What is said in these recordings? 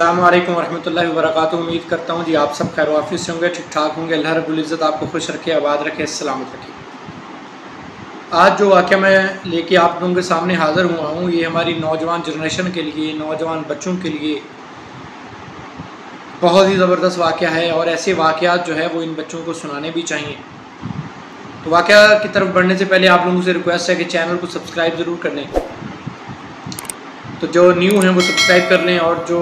अस्सलामुअलैकुम वरहमतुल्लाहि वबरकातुहू। उम्मीद करता हूँ जी आप सब खैर वाफिस से होंगे, ठीक ठाक होंगे। अल्लाह रब्बुल इज़्ज़त आपको खुश रखे, आबाद रखे, सलामत रखे। आज जो वाक़या मैं लेके आप लोगों के सामने हाज़िर हुआ हूँ, ये हमारी नौजवान जनरेशन के लिए, नौजवान बच्चों के लिए बहुत ही ज़बरदस्त वाक़या है और ऐसे वाक़यात जो है वो इन बच्चों को सुनाने भी चाहिए। तो वाक़या की तरफ बढ़ने से पहले आप लोगों से रिक्वेस्ट है कि चैनल को सब्सक्राइब ज़रूर कर लें। तो जो न्यू हैं वो सब्सक्राइब कर लें और जो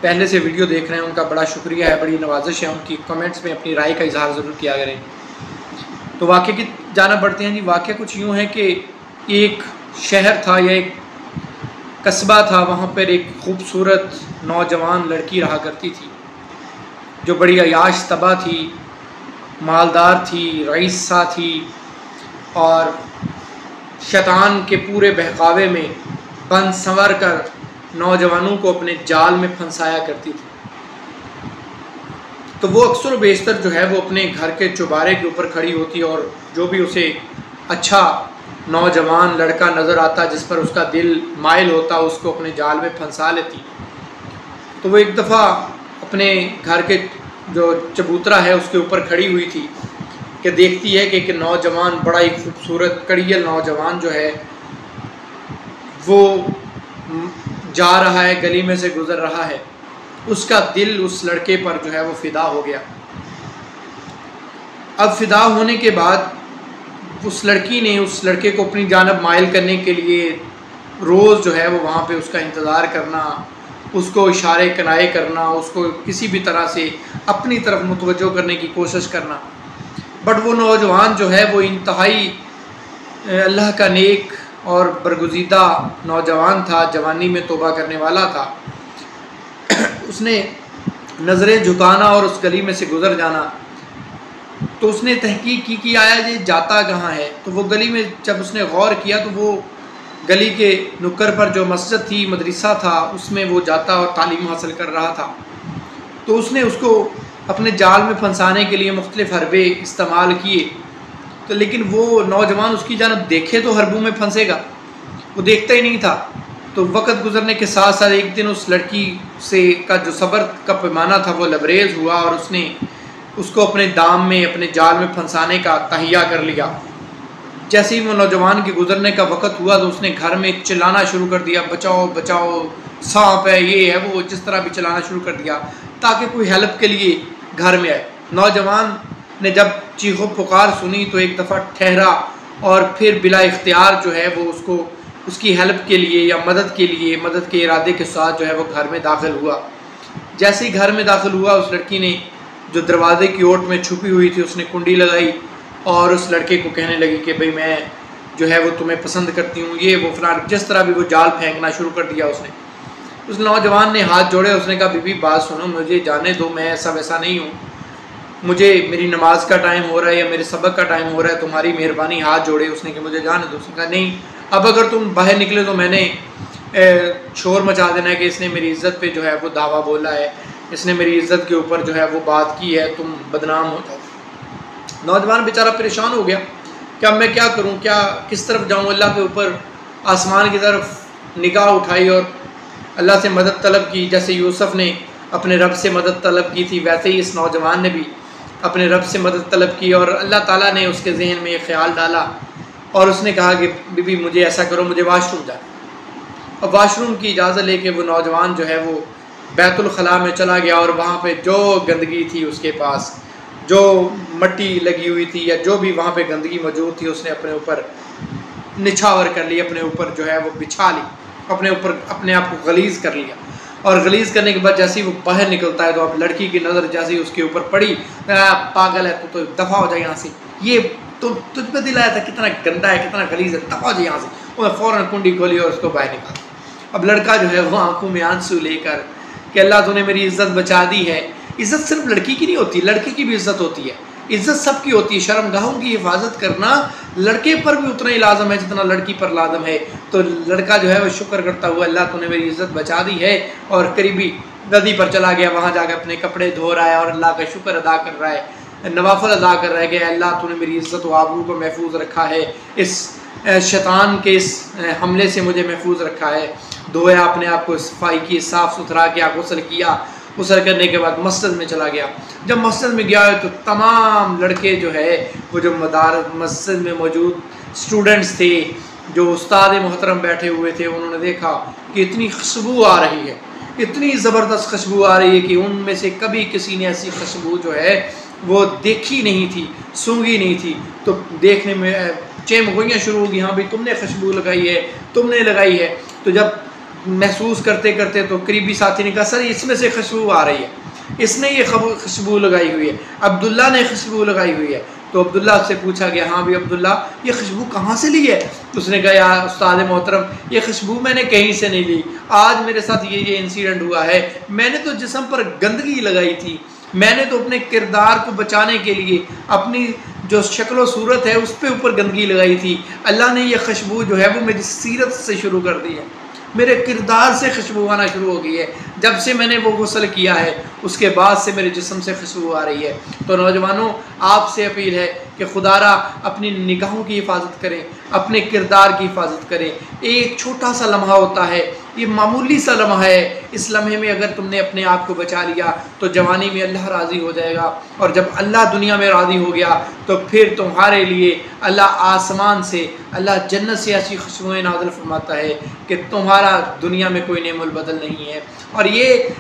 पहले से वीडियो देख रहे हैं उनका बड़ा शुक्रिया है, बड़ी नवाजिश है। उनकी कमेंट्स में अपनी राय का इजहार ज़रूर किया करें। तो वाक़े की जाना पड़ते हैं जी। वाक़या कुछ यूँ है कि एक शहर था या एक कस्बा था, वहाँ पर एक खूबसूरत नौजवान लड़की रहा करती थी जो बड़ी अयाश तबा थी, मालदार थी, रईसा थी और शैतान के पूरे बहकावे में बन संवर कर नौजवानों को अपने जाल में फंसाया करती थी। तो वो अक्सर बेशतर जो है वो अपने घर के चुबारे के ऊपर खड़ी होती और जो भी उसे अच्छा नौजवान लड़का नज़र आता जिस पर उसका दिल माइल होता उसको अपने जाल में फंसा लेती। तो वो एक दफ़ा अपने घर के जो चबूतरा है उसके ऊपर खड़ी हुई थी कि देखती है कि एक नौजवान, बड़ा ही खूबसूरत कड़ियल नौजवान जो है वो जा रहा है, गली में से गुज़र रहा है। उसका दिल उस लड़के पर जो है वो फ़िदा हो गया। अब फ़िदा होने के बाद उस लड़की ने उस लड़के को अपनी जानब माइल करने के लिए रोज़ जो है वो वहाँ पे उसका इंतज़ार करना, उसको इशारे कनाए करना, उसको किसी भी तरह से अपनी तरफ मुतवज्जो करने की कोशिश करना। बट वो नौजवान जो है वो इंतहाई अल्लाह का नेक और बरगुज़ीदा नौजवान था, जवानी में तौबा करने वाला था। उसने नज़रें झुकाना और उस गली में से गुज़र जाना। तो उसने तहकीक की कि आया ये जाता कहाँ है। तो वो गली में जब उसने गौर किया तो वो गली के नुक्कर पर जो मस्जिद थी, मदरसा था, उसमें वो जाता और तालीम हासिल कर रहा था। तो उसने उसको अपने जाल में फंसाने के लिए मुख्तलिफ़ हरबे इस्तेमाल किए। तो लेकिन वो नौजवान उसकी जानब देखे तो हरबों में फंसेगा, वो देखता ही नहीं था। तो वक़्त गुज़रने के साथ साथ एक दिन उस लड़की से का जो सब्र का पैमाना था वो लबरेज़ हुआ और उसने उसको अपने दाम में, अपने जाल में फंसाने का तहिया कर लिया। जैसे ही वो नौजवान के गुज़रने का वक़्त हुआ तो उसने घर में चिल्लाना शुरू कर दिया, बचाओ बचाओ, सांप है, ये है वो, जिस तरह भी चिल्लाना शुरू कर दिया ताकि कोई हेल्प के लिए घर में आए। नौजवान ने जब चीखो पुकार सुनी तो एक दफ़ा ठहरा और फिर बिला इख्तियार जो है वो उसको उसकी हेल्प के लिए या मदद के लिए, मदद के इरादे के साथ जो है वो घर में दाखिल हुआ। जैसे ही घर में दाखिल हुआ उस लड़की ने जो दरवाजे की ओट में छुपी हुई थी उसने कुंडी लगाई और उस लड़के को कहने लगी कि भाई मैं जो है वो तुम्हें पसंद करती हूँ, ये वो फलान, जिस तरह भी वो जाल फेंकना शुरू कर दिया उसने। उस नौजवान ने हाथ जोड़े, उसने कहा बीबी बात सुनो, मुझे जाने दो, मैं ऐसा वैसा नहीं हूँ, मुझे मेरी नमाज का टाइम हो रहा है या मेरे सबक का टाइम हो रहा है, तुम्हारी मेहरबानी। हाथ जोड़े उसने कि मुझे जाने दो। उसने कहा नहीं, अब अगर तुम बाहर निकले तो मैंने शोर मचा देना है कि इसने मेरी इज़्ज़त पे जो है वो दावा बोला है, इसने मेरी इज़्ज़त के ऊपर जो है वो बात की है, तुम बदनाम हो जाओ। नौजवान बेचारा परेशान हो गया कि अब मैं क्या करूं, क्या किस तरफ जाऊं। अल्लाह के ऊपर आसमान की तरफ निगाह उठाई और अल्लाह से मदद तलब की। जैसे यूसुफ ने अपने रब से मदद तलब की थी वैसे ही इस नौजवान ने भी अपने रब से मदद तलब की और अल्लाह ताला ने उसके जहन में एक ख़्याल डाला और उसने कहा कि बीबी मुझे ऐसा करो, मुझे वाशरूम जा। अब वाशरूम की इजाज़त लेके वो नौजवान जो है वो बैतुल खला में चला गया और वहाँ पे जो गंदगी थी उसके पास, जो मट्टी लगी हुई थी या जो भी वहाँ पे गंदगी मौजूद थी, उसने अपने ऊपर निछावर कर ली, अपने ऊपर जो है वो बिछा ली, अपने ऊपर अपने आप को गलीज़ कर लिया। और गलीज़ करने के बाद जैसे ही वो बाहर निकलता है तो अब लड़की की नज़र जैसे ही उसके ऊपर पड़ी, पागल है तो दफ़ा हो जाए यहाँ से, ये तो तुझ पे दिल आया था, कितना गंदा है, कितना गलीज़ है, दफ़ा हो जाए यहाँ से। और फ़ौरन कुंडी खोली और उसको बाहर निकाला। अब लड़का जो है वो आंखों में आंसू लेकर कि अल्लाह तूने मेरी इज़्ज़त बचा दी है। इज़्ज़त सिर्फ लड़की की नहीं होती, लड़के की भी इज़्ज़त होती है, इज़्ज़त सबकी होती है। शर्मगाहों की हिफाजत करना लड़के पर भी उतना ही लाजम है जितना लड़की पर लाजम है। तो लड़का जो है वो शुक्र करता हुआ अल्लाह तूने मेरी इज़्ज़त बचा दी है और करीबी नदी पर चला गया, वहाँ जाकर अपने कपड़े धो रहा है और अल्लाह का शुक्र अदा कर रहा है, नवाफिल अदा कर रहा है कि अल्लाह तूने मेरी इज़्ज़त व आबरू को महफूज रखा है, इस शैतान के इस हमले से मुझे महफूज रखा है। धोया, अपने आप को सफाई की, साफ़ सुथरा किया, गुस्ल किया। गुस्ल करने के बाद मस्जिद में चला गया। जब मस्जिद में गया तो तमाम लड़के जो है वो जो मस्जिद में मौजूद स्टूडेंट्स थे, जो उस्ताद मोहतरम बैठे हुए थे, उन्होंने देखा कि इतनी खुशबू आ रही है, इतनी ज़बरदस्त खुशबू आ रही है कि उनमें से कभी किसी ने ऐसी खुशबू जो है वो देखी नहीं थी, सूंघी नहीं थी। तो देखने में चेमगोइयाँ शुरू होगी, हाँ भाई तुमने खुशबू लगाई है, तुमने लगाई है। तो जब महसूस करते करते तो करीबी साथी ने कहा सर इसमें से खुशबू आ रही है, इसने ये खुशबू लगाई हुई है, अब्दुल्ला ने खुशबू लगाई हुई है। तो अब्दुल्ला से पूछा गया, हाँ भाई अब्दुल्ला ये खुशबू कहाँ से ली है? उसने कहा यार उस्ताद मोहतरम ये खुशबू मैंने कहीं से नहीं ली, आज मेरे साथ ये इंसिडेंट हुआ है। मैंने तो जिस्म पर गंदगी लगाई थी, मैंने तो अपने किरदार को बचाने के लिए अपनी जो शक्ल सूरत है उस पर ऊपर गंदगी लगाई थी। अल्लाह ने यह खुशबू जो है वो मेरी सीरत से शुरू कर दी है, मेरे किरदार से खुशबू आना शुरू हो गई है। जब से मैंने वो गुस्ल किया है उसके बाद से मेरे जिस्म से खुशबू आ रही है। तो नौजवानों आपसे अपील है कि खुदारा अपनी निगाहों की हिफाजत करें, अपने किरदार की हिफाजत करें। एक छोटा सा लम्हा होता है, ये मामूली सा लम्हा है, इस लम्हे में अगर तुमने अपने आप को बचा लिया तो जवानी में अल्लाह राज़ी हो जाएगा। और जब अल्लाह दुनिया में राज़ी हो गया तो फिर तुम्हारे लिए अल्लाह आसमान से, अल्लाह जन्नत से ऐसी खुशबुएँ नाज़िल फरमाता है कि तुम्हारा दुनिया में कोई नेमुल बदल नहीं है। और ये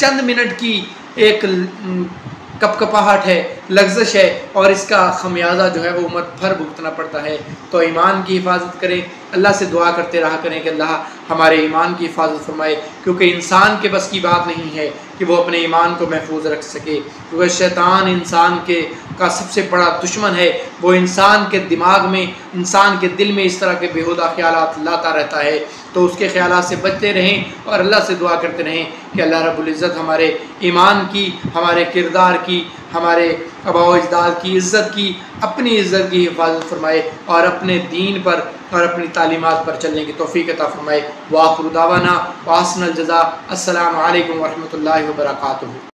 चंद मिनट की एक कपकपाहट है, लग्जश है, और इसका खमियाजा जो है वो उम्मत भर भुगतना पड़ता है। तो ईमान की हिफाजत करें, अल्लाह से दुआ करते रहा करें कि अल्लाह हमारे ईमान की हिफाजत फरमाए, क्योंकि इंसान के बस की बात नहीं है कि वो अपने ईमान को महफूज रख सके, क्योंकि शैतान इंसान का सबसे बड़ा दुश्मन है। वो इंसान के दिमाग में, इंसान के दिल में इस तरह के बेहुदा ख्यालात लाता रहता है। तो उसके ख्यालात से बचते रहें और अल्लाह से दुआ करते रहें कि अल्लाह रब्बुल इज़्ज़त हमारे ईमान की, हमारे किरदार की, हमारे आबा अजदाद की इज़्ज़त की, अपनी इज़्ज़त की हिफाजत फरमाए और अपने दीन पर और अपनी तालीमात पर चलने की तौफ़ीक़ अता फरमाए। व आखिरु दावाना व अहसनुल जज़ा। अस्सलामु अलैकुम व रहमतुल्लाहि व बरकातुहू।